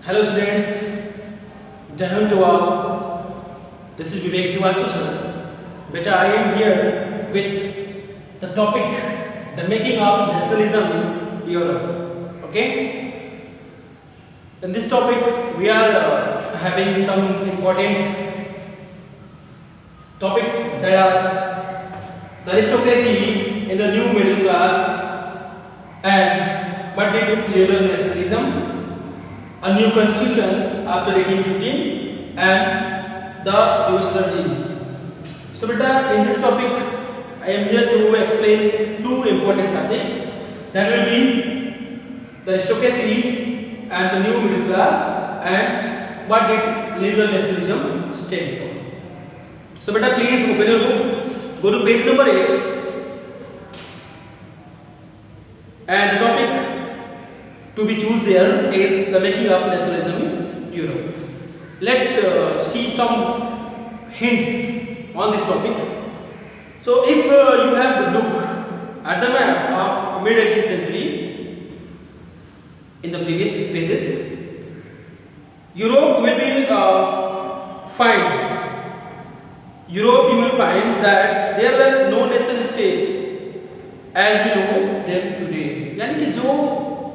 Hello students, Jai Hind to all. This is Vivek Srivastava sir. Beta, I am here with the topic, the making of nationalism in Europe. Okay? In this topic, we are having some important topics that are the aristocracy in the new middle class and what did liberal nationalism, a new constitution after 1815 and the Jerusalem deals. So beta, in this topic I am here to explain two important topics, that will be the aristocracy and the new middle class and what did liberal nationalism stand for. So beta, please open your book, go to page number 8 and the topic to be choose there is the making of nationalism in Europe. Let's see some hints on this topic. So if you have to look at the map of mid 18th century in the previous pages, Europe will be Europe you will find that there were no nation state as we know them today. यानी कि जो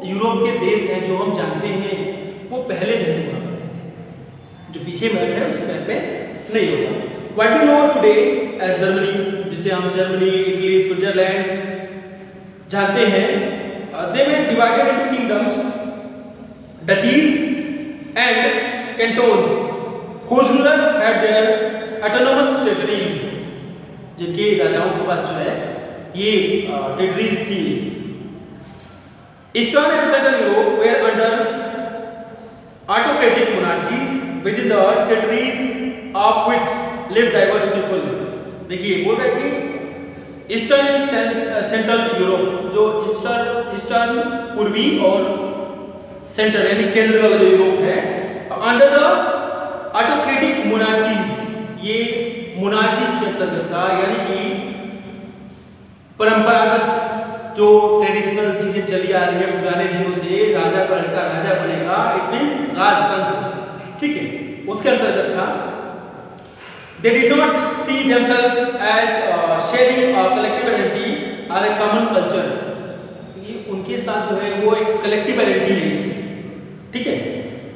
Europe के देश हैं जो हम जानते हैं वो पहले नहीं हुआ करते थे, जो पीछे मैप है उस मैप में नहीं होगा. What we know today as Germany, जिसे हम जर्मनी, इटली, स्विट्जरलैंड जानते हैं, they were divided into kingdoms, duchies and cantons whose rulers had their autonomous territories, जिनके राजाओं के पास जो है ये टेरिटरीज थी. Eastern and Central Europe were under autocratic monarchies within the territories of which lived diverse people. देखिए बोल रहे कि ईस्टर्न एंड सेंट्रल यूरोप, जो ईस्टर्न पूर्वी और सेंट्रल यानी केंद्र वाला जो यूरोप है, अंडर द ऑटोक्रेटिक मोनार्चीज, ये मोनार्चीज के अंतर्गत था, यानी कि परंपरागत जो ट्रेडिशनल चीजें चली आ रही है पुराने दिनों से, राजा का लड़का राजा बनेगा, इट मींस राजतंत्र, ठीक है, उसके अंतर्गत था. They did not see themselves as sharing a collective identity और ए कॉमन कल्चर. ये उनके साथ जो है वो एक कलेक्टिव आइडेंटिटी नहीं थी, ठीक है.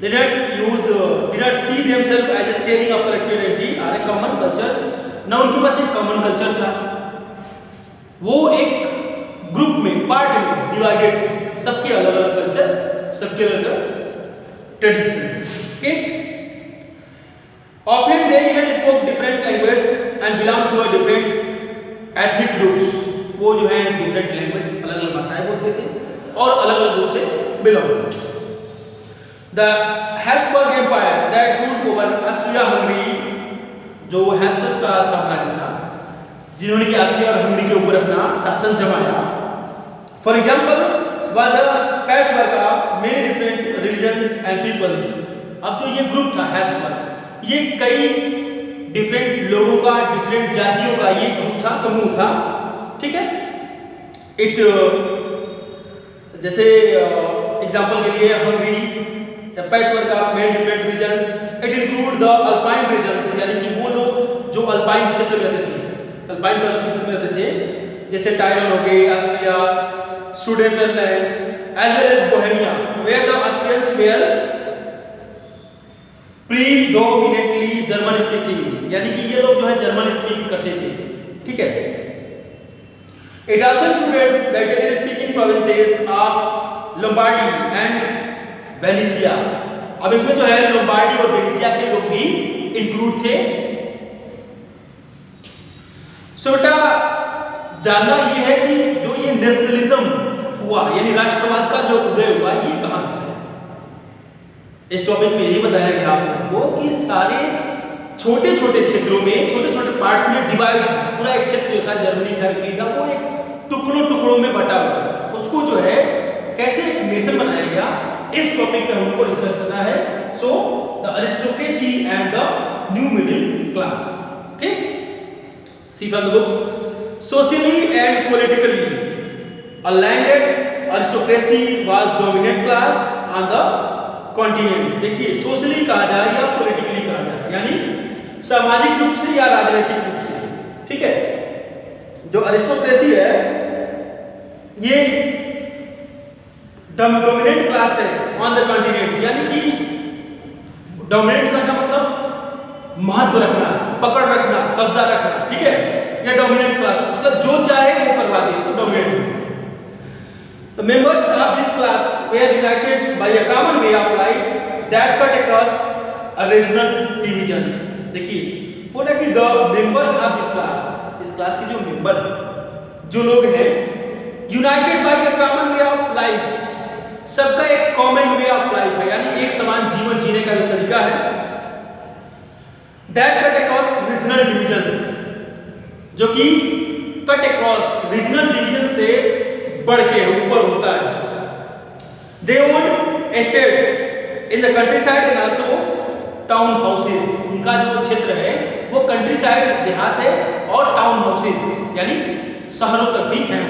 They did not see themselves as a sharing of collective identity और ए कॉमन कल्चर. ना उनके पास एक कॉमन कल्चर था, वो एक ग्रुप में, पार्ट में डिवाइडेड थे, सबके अलग अलग कल्चर, सबके अलग अलग traditions. Okay, often they even spoke different language and belong to a different ethnic groups. वो जो है डिफरेंट लैंग्वेज, अलग अलग भाषाएं बोलते थे और अलग अलग ग्रुप से बिलोंग करते थे. The Habsburg empire that ruled over Austria Hungary, जो हैब्सबर्ग का साम्राज्य था जिन्होंने कि ऑस्ट्रिया और हंगरी के ऊपर अपना शासन जमाया. For example, was a patchwork of many different religions and peoples. अब जो ये ग्रुप था हैब्सबर्ग, ये कई डिफरेंट लोगों का, डिफरेंट जातियों का ये ग्रुप था, समूह था, ठीक है. इट जैसे एग्जांपल के लिए Hungary, the patchwork of many different regions, it include the alpine regions, यानी कि वो लोग जो अल्पाइन क्षेत्र में रहते थे, अल्पाइन क्षेत्र में रहते थे, जैसे टायरन हो गए, Austria, सुडेनलैंड, as well as Bohemia, where the Austrians were predominantly German speaking, यानी कि ये लोग जो है जर्मन स्पीक करते थे, ठीक है. It also included the Italian speaking provinces of Lombardy and Venetia. अब इसमें जो है लोम्बार्डी और वेनेसिया के लोग भी इंक्लूड थे. सोटा जानना ये है कि जो ये नेशनलिज्म हुआ, यानी राष्ट्रवाद का जो उदय हुआ, ये कहां से है. इस टॉपिक में यही बताया गया आप लोगों को कि सारे छोटे छोटे क्षेत्रों में, छोटे छोटे पार्ट्स में डिवाइड, पूरा एक क्षेत्र जो था जर्मनी का, इटली का, वो एक टुकड़ों टुकड़ों में बटा हुआ था. उसको जो है कैसे एक नेशन बनाया गया, इस टॉपिक पे हमको डिस्कस करना है. So the aristocracy and the new middle class. Okay, see from the book. Socially and politically, a landed aristocracy was dominant class on the continent. देखिए सोशली कहा जाए या पॉलिटिकली कहा जाए, यानी सामाजिक रूप से या राजनीतिक रूप से, ठीक है। जो अरिस्टोक्रेसी है ये डोमिनेंट क्लास है ऑन द कॉन्टिनेंट, यानी कि डोमिनेट करना मतलब महत्व रखना, पकड़ रखना, कब्जा रखना, ठीक है। या डोमिनेंट क्लास मतलब जो चाहे वो करवा दे, इसको dominant. The members of this class were united by a common way of life that cut across a regional divisions। देखिए बोला कि the members of this class, इस क्लास के जो मेंबर जो लोग हैं, united by a common way of life, सबका एक कॉमन वे ऑफ लाइफ है, यानी एक समान जीवन जीने का जो तरीका है। that cut across regional divisions, जो कि कट अक्रॉस रीजनल डिवीजन से बढ़ के ऊपर होता है। They owned estates in the countryside and also town houses। उनका जो क्षेत्र है वो कंट्रीसाइड देहात है और टाउन हाउसेज यानी शहरों तक भी है।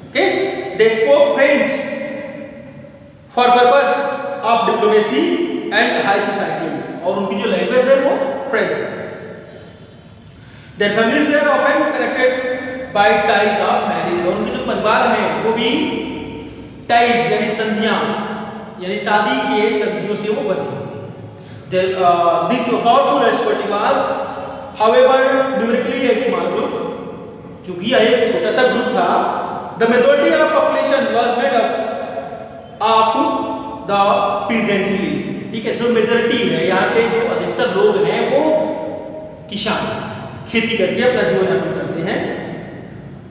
Okay, they spoke French for purpose of diplomacy and high society, और उनकी जो लैंग्वेज है वो फ्रेंच है। Their families were often connected by ties of marriage, और उनके जो परिवार हैं वो भी टाइज यानी संधियां यानी शादी के संधियों से वो बने हुए। This powerful aristocracy was, however, numerically a small group। चूंकि यह एक छोटा सा ग्रुप था, the majority of population was made up of the peasantry। ठीक है, जो मेजॉरिटी है यहाँ पे, जो अधिकतर लोग हैं वो किसान, खेती करके अपना जीवन यापन करते हैं।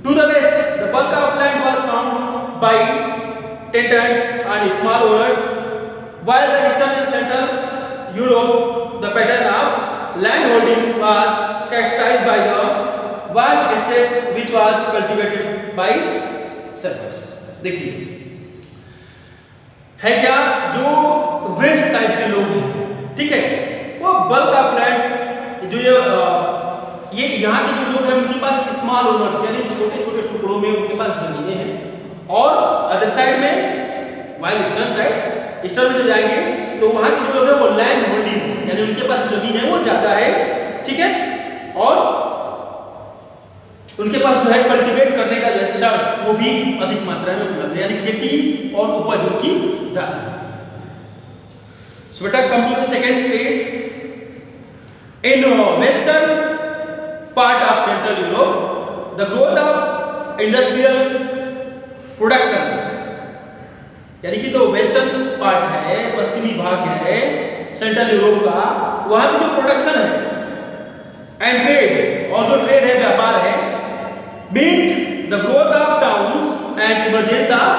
To the west, the bulk of land was found by tenants and small owners, while the eastern and central Europe, the pattern of landholding was characterized by the vast estate which was cultivated by servants। देखिए है क्या, जो west side के लोग हैं, ठीक है, वो बल्क ऑफ लैंड्स, जो ये यहाँ के जो लोग हैं उनके पास स्मॉल ओनर्स यानी छोटे छोटे टुकड़ों में उनके पास जमीनें हैं, और अदर साइड में वाइल ईस्टर्न साइड, ईस्टर्न में जब जाएंगे तो वहाँ के जो लोग हैं वो लैंड होल्डिंग यानी उनके पास जमीन है वो ज्यादा है, ठीक है, और उनके पास जो है कल्टीवेट करने का जो शर्त वो भी अधिक मात्रा में उपलब्ध है, यानी खेती और उपज उनकी ज्यादा है। So better come to the second place। In western part of Central Europe, the growth of industrial productions, यानी कि जो वेस्टर्न पार्ट है, पश्चिमी भाग है सेंट्रल यूरोप का, वहां पे जो प्रोडक्शन है एंड ट्रेड, और जो ट्रेड है व्यापार है, meant the growth of towns and emergence of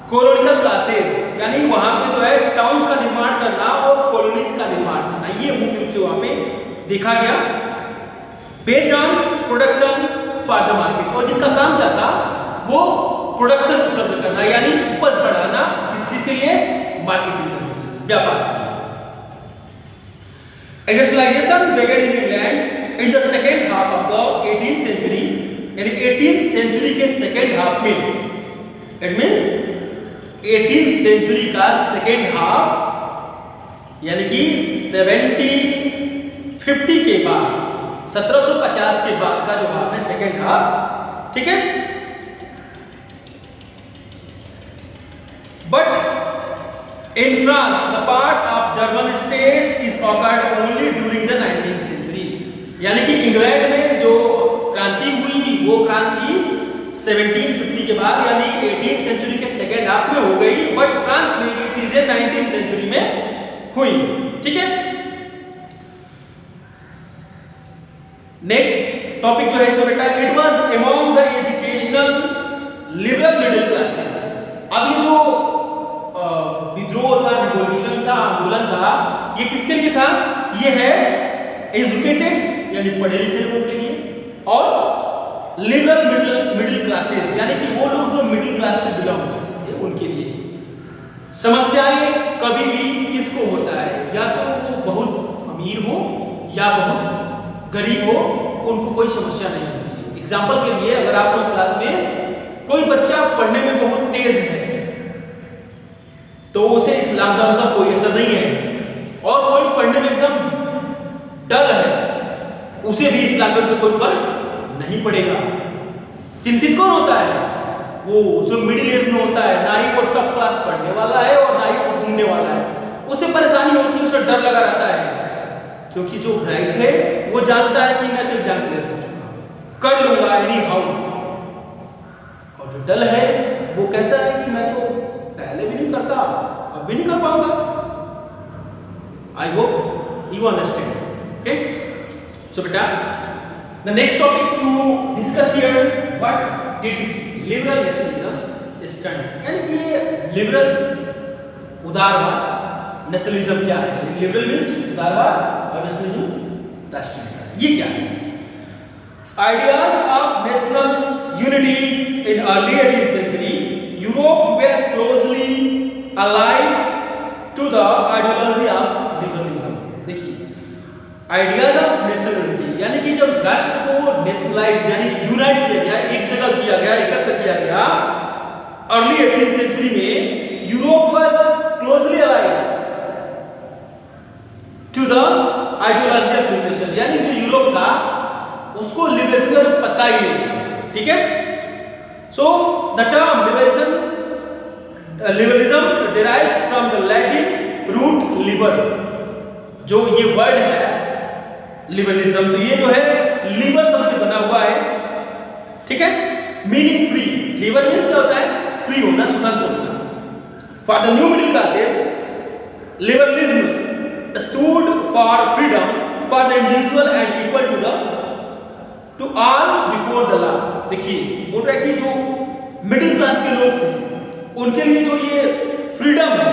colonial classes, यानी वहां पे जो है टाउन्स का निर्माण करना और कॉलोनीज का निर्माण करना, ये मुख्य रूप से वहां पे देखा गया। Based on production for the market, और जिनका काम क्या था वो प्रोडक्शन उपलब्ध करना यानी उपज बढ़ाना, किसी के लिए मार्केटिंग करने के लिए, व्यापार के लिए। Industrialisation began in England in the second half of the 18th century, यानी 18th सेंचुरी के सेकेंड हाफ में, इट मींस 18th सेंचुरी का सेकेंड हाफ यानी कि 1750 के बाद, 1750 के बाद का जो हाफ है सेकेंड हाफ, ठीक है। But in France the part of German states is occurred only during the 19th century, यानी कि इंग्लैंड में जो क्रांति हुई वो क्रांति 1750 के बाद यानी 18th सेंचुरी के सेकेंड हाफ में हो गई, बट फ्रांस में ये चीजें 19th सेंचुरी में हुई, ठीक है। नेक्स्ट टॉपिक जो है इसमें बेटा, it was among the educational liberal middle classes. अब ये जो विद्रोह था, रिवॉल्यूशन था, आंदोलन था, ये किसके लिए था? ये है एजुकेटेड यानी पढ़े लिखे लोगों के लिए, और लिबरल मिडिल क्लासेस यानी कि वो लोग जो मिडिल क्लास से बिलोंग करते थे उनके लिए। समस्याएं कभी भी किसको होता है, या तो वो बहुत अमीर हो या बहुत गरीब हो, उनको कोई समस्या नहीं होती है। एग्जाम्पल के लिए अगर आप उस क्लास में कोई बच्चा पढ़ने में बहुत तेज है तो उसे इस इस्लाम धर्म का कोई असर नहीं है, और कोई पढ़ने में एकदम डल है उसे भी इस्लाम धर्म से कोई फर्क नहीं पड़ेगा। चिंतित कौन होता है? वो जो मिडिल एज में होता है, ना ही वो टॉप क्लास पढ़ने वाला है और ना ही वो घूमने वाला है, उसे परेशानी होती है, उसे डर लगा रहता है, क्योंकि जो ब्राइट है वो जानता है कि मैं तो एग्जाम क्लियर कर चुका हूं, कर लूंगा एनी हाउ, और जो डल है वो कहता है कि मैं तो पहले भी नहीं करता, अब भी नहीं कर पाऊंगा। I hope you understand. Okay, so बेटा the next topic to discuss here, what did liberal nationalism stand, यानी कि ये लिबरल उदारवाद नेशनलिज्म क्या है? लिबरल मींस उदारवाद और नेशनलिज्म राष्ट्रीयता। ये क्या है? Ideas of national unity in early 18th century Europe were closely allied to the ideology of liberalism. देखिए, आइडियाज ऑफ नेशनल यूनिटी यानी कि जब राष्ट्र को नेशनलाइज यानी यूनाइट किया गया, एक जगह किया गया, एकत्र किया गया अर्ली 18th century में, Europe was closely allied to the ideology of liberation, यानी जो यूरोप था उसको लिबरेशन का पता ही नहीं था। ठीक है, so the term liberalism derives from the Latin root liber, जो ये वर्ड है लिबरलिज्म, तो ये जो है लिबर शब्द से बना हुआ है। ठीक है, मीनिंग फ्री, लिबर मीन्स क्या होता है? फ्री होना, स्वतंत्र होना। For the new middle classes liberalism stood for freedom for the individual and equal to all before the law. देखिए, बोल रहा है कि जो मिडिल क्लास के लोग थे उनके लिए जो ये फ्रीडम है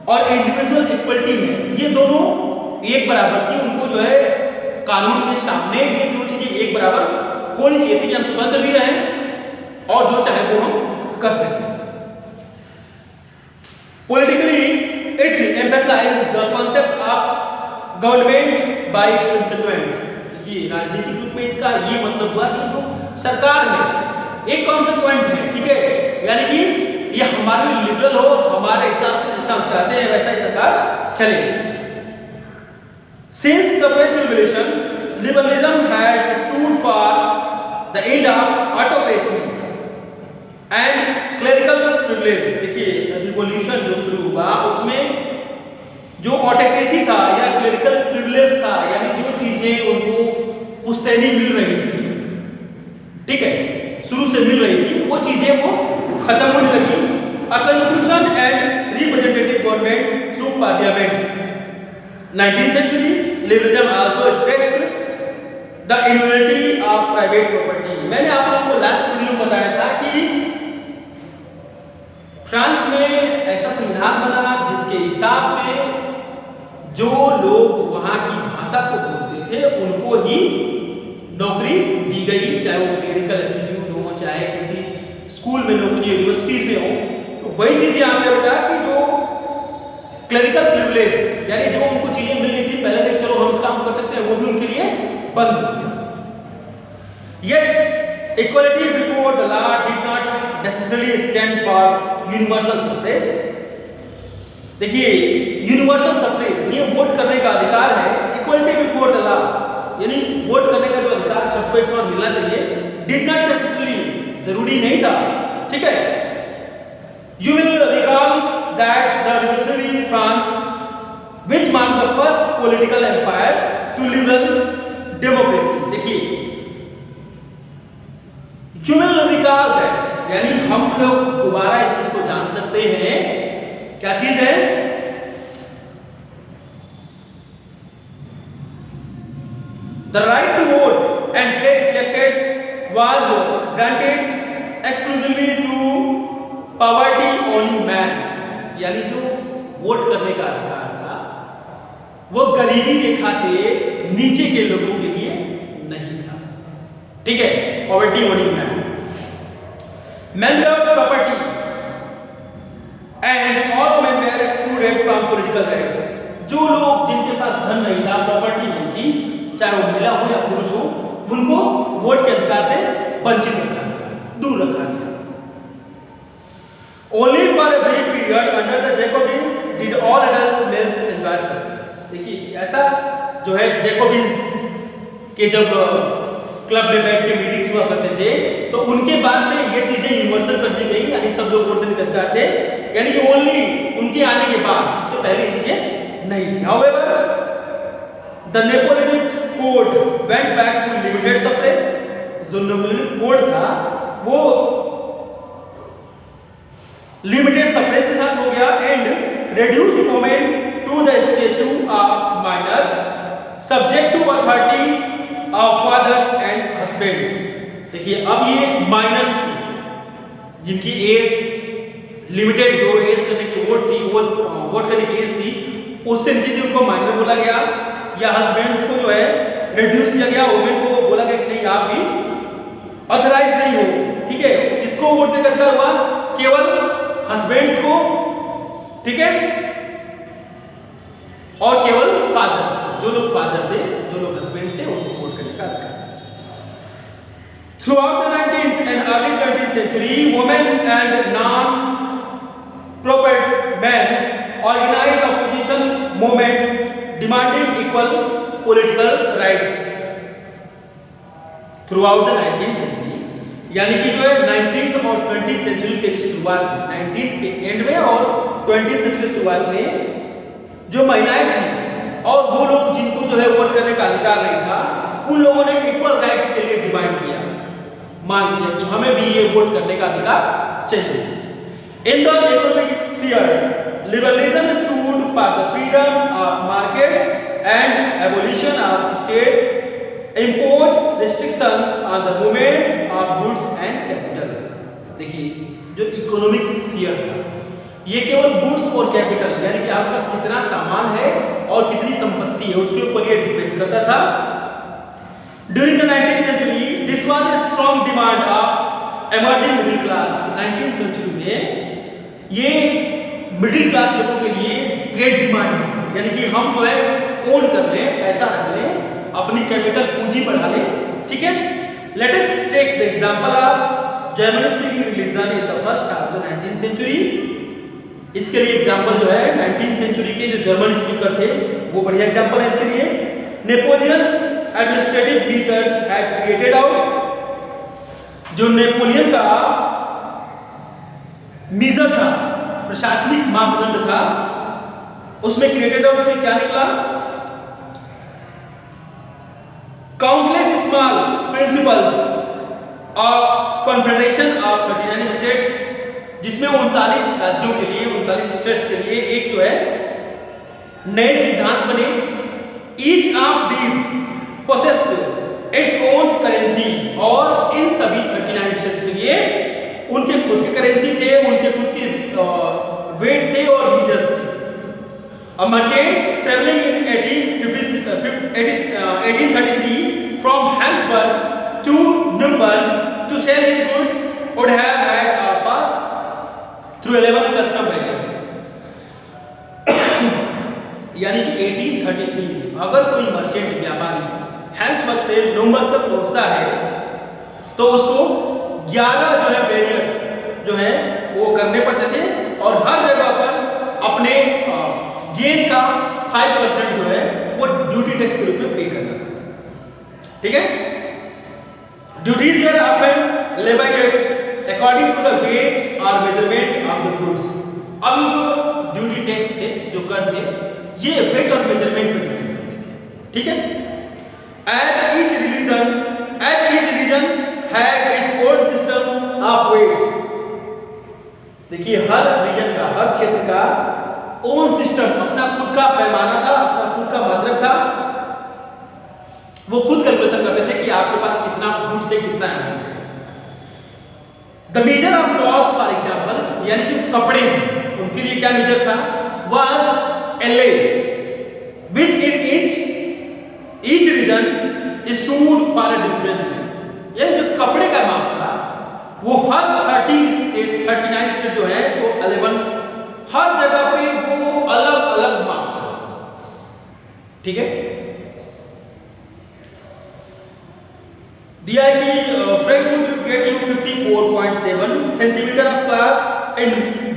और इंडिविजुअल इक्वलिटी है, ये दोनों एक बराबर थी। उनको जो है कानून के सामने ये दोनों चीजें एक बराबर होनी चाहिए थी कि हम स्वतंत्र भी रहें और जो चाहे वो हम कर सकें। Politically, it emphasized the concept of government by constituent। ये राजनीतिक रूप में इसका ये मतलब हुआ कि जो सरकार है एक कॉन्सिक्वेंट है, ठीक है, यानी कि ये हमारे लिए लिबरल हो, हमारे हिसाब से जैसा हम चाहते हैं वैसा ही सरकार चले। Since the French Revolution, liberalism had stood for the end of autocracy and clerical privilege। देखिए, रिवॉल्यूशन जो शुरू हुआ उसमें जो ऑटोक्रेसी था या क्लेरिकल प्रिविलेज था, यानी जो चीजें उनको पुश्तैनी मिल रही थी, ठीक है, शुरू से मिल रही थी, वो चीजें वो खत्म होने लगी। A constitution and representative government through parliament. 19th century liberalism also stressed the immunity of private property। मैंने आप लोगों को लास्ट वीडियो में बताया था कि फ्रांस में ऐसा संविधान बना जिसके हिसाब से जो लोग वहां की भाषा को बोलते थे उनको ही नौकरी दी गई, चाहे वो क्लिनिकल इंस्टीट्यूट हो, चाहे किसी स्कूल में नौकरी, यूनिवर्सिटीज में हो। तो वही चीज यहाँ पे बेटा कि जो क्लरिकल प्रिविलेज यानी जो उनको चीजें मिल रही थी पहले से, चलो हम इस काम कर सकते हैं, वो भी उनके लिए बंद हो गया। Yet equality before the law did not necessarily stand for universal suffrage। देखिए, यूनिवर्सल सफ्रेज ये वोट करने का अधिकार है, इक्वलिटी बिफोर द लॉ यानी वोट करने का जो अधिकार सबको एक समान मिलना चाहिए, डिड नॉट नेसेसरली जरूरी नहीं था। ठीक है, you will recall that the revolutionary France which marked the first political empire to liberal democracy। देखिए, you will recall that यानी हम लोग दोबारा इस चीज को जान सकते हैं, क्या चीज है? The right to vote and get elected was granted exclusively to poverty owning man। यानी जो वोट करने का अधिकार था वो गरीबी रेखा से नीचे के लोगों के लिए नहीं था। ठीक है, poverty owning man. Men loved property and all men were excluded from political rights। जो लोग जिनके पास धन नहीं था, प्रॉपर्टी नहीं थी, चाहे वो महिला हो या पुरुष हो, उनको वोट के अधिकार से वंचित रखा गया, दूर रखा गया। Only for a brief period under the Jacobins did all adults males enjoy suffrage? देखिए ऐसा जो है जैकोबिन्स के जब क्लब में बैठ के मीटिंग्स हुआ करते थे तो उनके बाद से ये चीजें यूनिवर्सल कर दी गई, यानी सब लोग वोट देने के अधिकार थे, यानी कि ओनली उनके आने के बाद, उससे पहले चीजें नहीं थी। However, the Napoleonic Code went back to limited suffrage। जो नेपोलियन कोड था वो लिमिटेड सफरेज के साथ हो गया and reduced women to the statute of minor subject to authority of fathers and husband। देखिए अब ये माइनर्स जिनकी एज लिमिटेड, जो एज करने की वोट थी, वो वोट करने की एज थी, उससे नीचे उनको माइनर बोला गया, या हस्बैंड्स को जो है रिड्यूस किया गया, वुमेन को बोला गया कि नहीं आप भी ऑथराइज नहीं हो। ठीक है, किसको वोट देकर क्या हुआ? केवल हस्बैंड्स को, ठीक है, और केवल फादर्स, जो लोग फादर थे, जो लोग हस्बैंड थे, उनको वोट करने का अधिकार। Throughout the 19th and early 20th century, women and non-property men organized opposition movements demanding equal political rights. Throughout the 19th century, यानी कि जो है 19th और 20th सेंचुरी के शुरुआत में, 19th के एंड में और 20th सेंचुरी की शुरुआत में जो महिलाएं थी और वो लोग जिनको जो है वोट करने का अधिकार नहीं था, उन लोगों ने इक्वल राइट्स के लिए डिमांड किया, मांग किया कि हमें भी ये वोट करने का अधिकार चाहिए। In the economic sphere, liberalism stood for the freedom of market and abolition of state impose restrictions on the movement of goods and capital. देखिए जो इकोनॉमिक स्फीयर था, ये केवल गुड्स और कैपिटल, यानी कि आपके पास कितना सामान है और कितनी संपत्ति है, उसके ऊपर ये डिपेंड करता था। During the 19th century, this was a strong demand of emerging middle class। 19th century में ये मिडिल क्लास लोगों के लिए ग्रेट डिमांड है, यानी कि हम जो है ओन कर लें, पैसा रख लें, अपनी कैपिटल पूंजी बढ़ा लें। ठीक है, let us take the example of German speaking religion in the first half of the 19th century। इसके लिए एग्जाम्पल जो है 19th सेंचुरी के जो जर्मन स्पीकर थे वो बढ़िया एग्जाम्पल है इसके लिए। Napoleon's administrative features had created out, जो नेपोलियन का मीजर था, प्रशासनिक मापदंड था, उसमें क्रिएटेड आउट में क्या निकला? Countless small principles of confederation of 39 states, जिसमें 39 राज्यों के लिए, 39 स्टेट्स के लिए एक जो है नए सिद्धांत बने। Each of these possessed its own currency, और इन सभी 39 स्टेट्स के लिए उनके खुद के करेंसी थे, उनके खुद के वेट थे और मीजर्स थे। A merchant traveling in 1833 from Hamburg to Nuremberg to sell his goods would have had a pass through 11 custom barriers। यानी कि 1833 में अगर कोई मर्चेंट व्यापारी हैम्सबर्ग से न्यूरम्बर्ग तक पहुंचता है तो उसको 11 जो है बैरियर्स जो है वो करने पड़ते थे, और हर जगह पर अपने गेन का 5% जो है वो ड्यूटी टैक्स के रूप में पे करना पड़ता। ठीक है, duties were often levied according to the weight और मेजरमेंट ऑफ द गुड्स। अब जो ड्यूटी टैक्स थे, जो कर थे, ये वेट और मेजरमेंट पे डिपेंड करते थे। ठीक है, as each region had its own system of weight. देखिए हर रीजन का, हर क्षेत्र का ओन सिस्टम, अपना खुद का पैमाना था, अपना खुद का मात्रक था, वो खुद कैलकुलेशन करते थे कि आपके पास कितना गुड से कितना अमाउंट है। The measure of cloth for example, यानी कि कपड़े हैं, उनके लिए क्या मेजर था? Was L, which in each reason stood for a different length. यानी जो कपड़े का माप था वो हर 39 स्टेट जो है तो 11 हर जगह पे वो अलग अलग माप था। ठीक है, दिया है कि friend would get you 54.7 centimetre of cloth in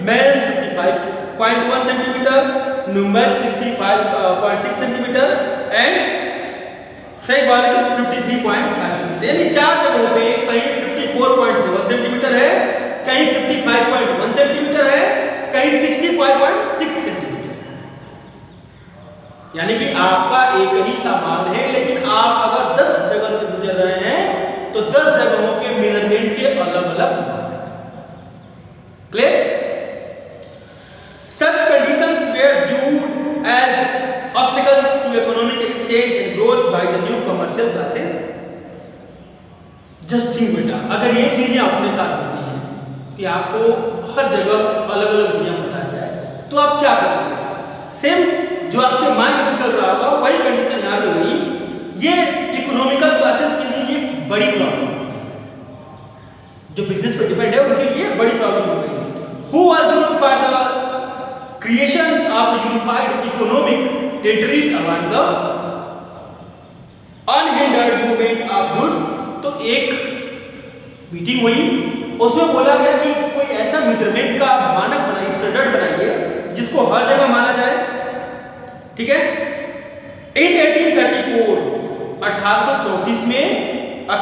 males, 0.1 centimetre, numeric 65.6 centimetre and Freiburg 53.5 centimetre. यानी 4 जगहों पे कहीं 54.7 सेंटीमीटर है, कहीं 55.1 सेंटीमीटर है, कहीं 65.6 सेंटीमीटर। यानी कि आपका एक ही सामान है, लेकिन आप अगर 10 जगह से गुजर रहे हैं तो 10 जगहों के मेजरमेंट के अलग-अलग मानक। Clear? Such conditions were viewed as obstacles to economic exchange and growth by the new commercial classes. Just think बेटा, अगर ये चीजें अपने साथ होती हैं कि आपको हर जगह अलग-अलग नियम बताया जाए तो आप क्या करोगे? सेम जो आपके माइंड में चल रहा होगा वही कंडीशन यहाँ पे हुई। ये इकोनॉमिकल क्लासेस के लिए ये बड़ी प्रॉब्लम हो गई, जो बिजनेस पर डिपेंड है उनके लिए बड़ी प्रॉब्लम हो गई। Who argued for the creation of unified economic territory around the unhindered movement of goods? तो एक मीटिंग हुई, उसमें बोला गया कि कोई ऐसा मेजरमेंट का मानक बनाइए, स्टैंडर्ड बनाइए जिसको हर जगह माना जाए। ठीक है? इन 1834 में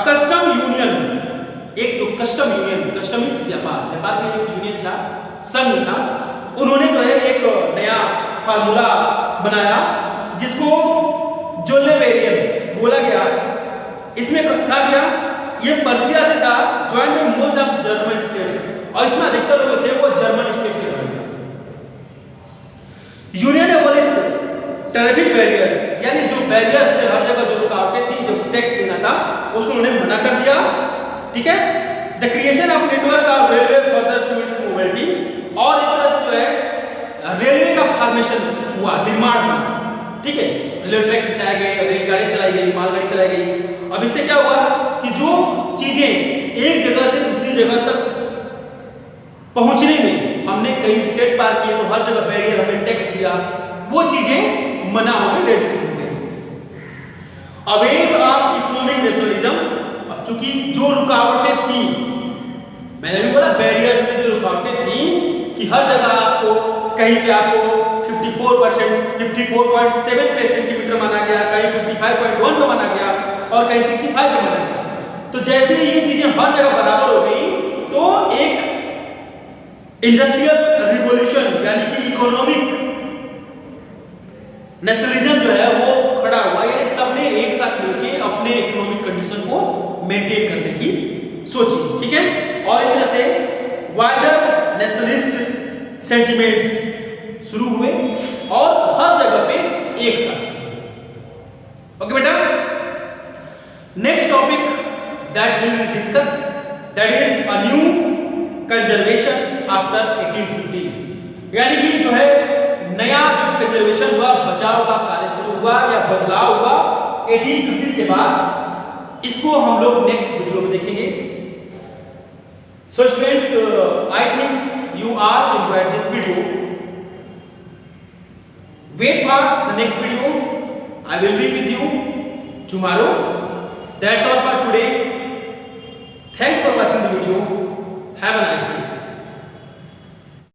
कस्टम यूनियन, एक जो कस्टम यूनियन, कस्टम व्यापार के लिए एक यूनियन था, संघ था, उन्होंने जो है एक नया फार्मूला बनाया जिसको जोलेवेरियन बोला गया। इसमें कहा गया, ये पर्सिया से था, join by most of German states, और इसमें अधिकतर लोग थे वो जर्मन स्टेट के रहे। यूनियन एबोलिश्ड टैरिफ बैरियर्स, यानी जो बैरियर्स थे, हर जगह जो रुकावटें थी, जो टैक्स देना था उसको उन्होंने मना कर दिया। ठीक है? The creation of network of railway further Swedish mobility, और इस तरह से जो है रेलवे का फॉर्मेशन हुआ, निर्माण हुआ। ठीक है? रेलवे ट्रैक बिछाए गए, रेलगाड़ी चलाई गई, मालगाड़ी चलाई गई। अब इससे क्या हुआ कि जो चीजें एक जगह से दूसरी जगह तक पहुंचने में हमने कई स्टेट पार किए तो हर जगह बैरियर हमें टैक्स दिया, वो चीजें मना हो गई, रेड्यूस हो गई। अब एक आप इकोनॉमिक नेशनलिज्म, अब चूंकि जो रुकावटें थी, मैंने भी बोला बैरियर्स में जो रुकावटें थी कि हर जगह आपको कहीं पे आपको 54.7 सेंटीमीटर माना गया, कहीं 55.1 पे माना गया और कहीं 65 पे माना गया। तो जैसे ये चीजें हर जगह बराबर हो गई तो एक इंडस्ट्रियल रिवॉल्यूशन यानी कि इकोनॉमिक नेशनलिज्म जो है वो खड़ा हुआ। यानी सबने एक साथ मिलकर अपने इकोनॉमिक कंडीशन को मेंटेन करने की सोची। ठीक है? और इस तरह से वाइडर नेशनलिस्ट सेंटिमेंट्स शुरू हुए और हर जगह पे एक साथ। ओके बेटा, next topic that we will discuss that is a new conservation after 1850। यानी कि जो है नया जो कंजर्वेशन हुआ, बचाव का कार्य शुरू हुआ या बदलाव हुआ 1850 के बाद, इसको हम लोग नेक्स्ट वीडियो में देखेंगे। So students, I think you are enjoyed this video. Wait for the next video. I will be with you tomorrow. That's all for today. Thanks for watching the video. Have a nice day.